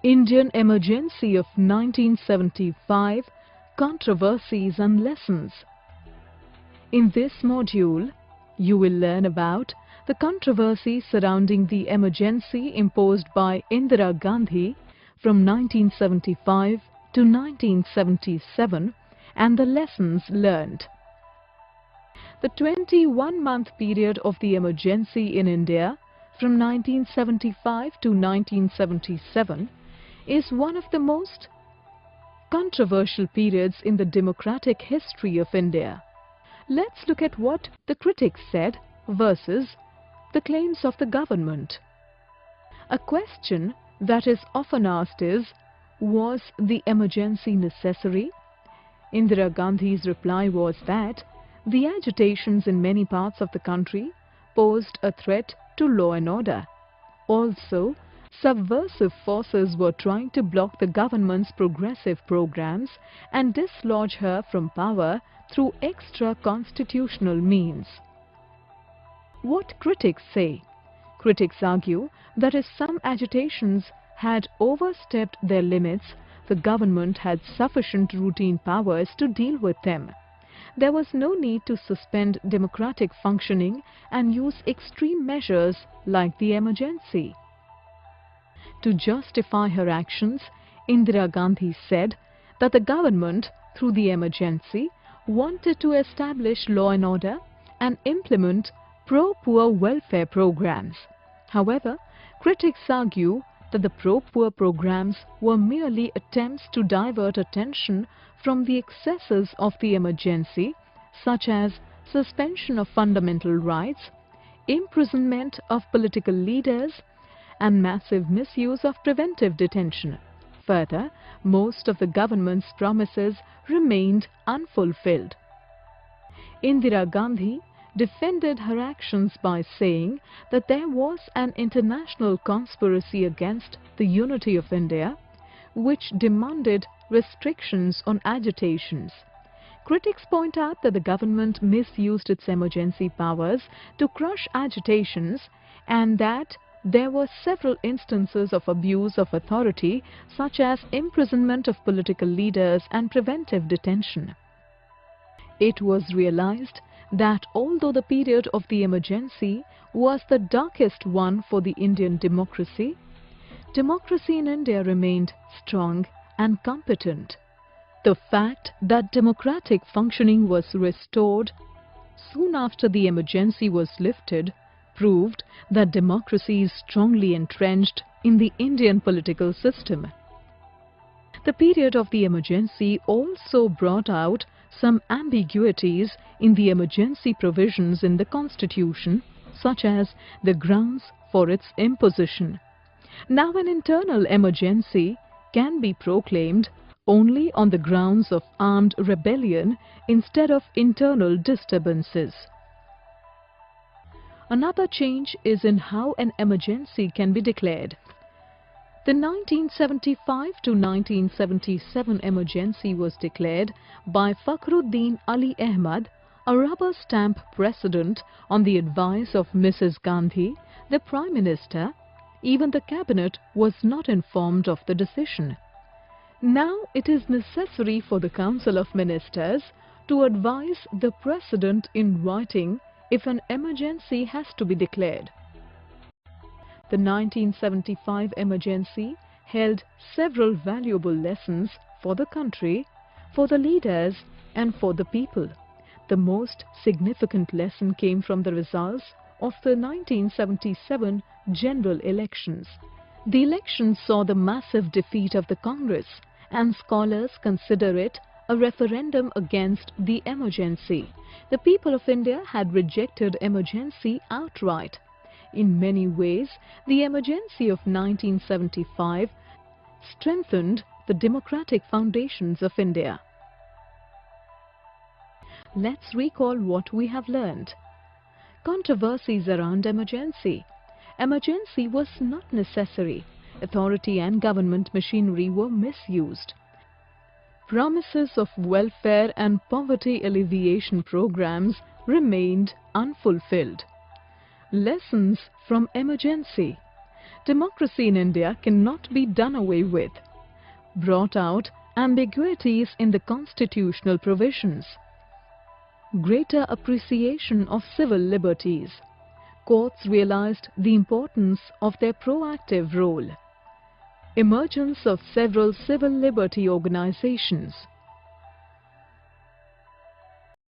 Indian Emergency of 1975, Controversies and Lessons. In this module, you will learn about the controversy surrounding the emergency imposed by Indira Gandhi from 1975 to 1977 and the lessons learned. The 21-month period of the emergency in India from 1975 to 1977 is one of the most controversial periods in the democratic history of India. Let's look at what the critics said versus the claims of the government. A question that is often asked is, was the emergency necessary? Indira Gandhi's reply was that the agitations in many parts of the country posed a threat to law and order. Also, subversive forces were trying to block the government's progressive programs and dislodge her from power through extra-constitutional means. What critics say? Critics argue that if some agitations had overstepped their limits, the government had sufficient routine powers to deal with them. There was no need to suspend democratic functioning and use extreme measures like the emergency. To justify her actions, Indira Gandhi said that the government, through the emergency, wanted to establish law and order and implement pro-poor welfare programs. However, critics argue that the pro-poor programs were merely attempts to divert attention from the excesses of the emergency, such as suspension of fundamental rights, imprisonment of political leaders, and massive misuse of preventive detention. Further, most of the government's promises remained unfulfilled. Indira Gandhi defended her actions by saying that there was an international conspiracy against the unity of India, which demanded restrictions on agitations. Critics point out that the government misused its emergency powers to crush agitations and that there were several instances of abuse of authority, such as imprisonment of political leaders and preventive detention. It was realized that although the period of the emergency was the darkest one for the Indian democracy, democracy in India remained strong and competent. The fact that democratic functioning was restored soon after the emergency was lifted proved that democracy is strongly entrenched in the Indian political system. The period of the emergency also brought out some ambiguities in the emergency provisions in the Constitution, such as the grounds for its imposition. Now an internal emergency can be proclaimed only on the grounds of armed rebellion instead of internal disturbances. Another change is in how an emergency can be declared. The 1975 to 1977 emergency was declared by Fakhruddin Ali Ahmad, a rubber stamp president on the advice of Mrs. Gandhi, the Prime Minister. Even the cabinet was not informed of the decision. Now it is necessary for the Council of Ministers to advise the President in writing if an emergency has to be declared. The 1975 emergency held several valuable lessons for the country, for the leaders, and for the people. The most significant lesson came from the results of the 1977 general elections. The elections saw the massive defeat of the Congress, and scholars consider it a referendum against the emergency. The people of India had rejected emergency outright. In many ways, the emergency of 1975 strengthened the democratic foundations of India. Let's recall what we have learned. Controversies around emergency. Emergency was not necessary. Authority and government machinery were misused. Promises of welfare and poverty alleviation programs remained unfulfilled. Lessons from emergency. democracy in India cannot be done away with. Brought out ambiguities in the constitutional provisions. Greater appreciation of civil liberties. Courts realized the importance of their proactive role. Emergence of several civil liberty organizations.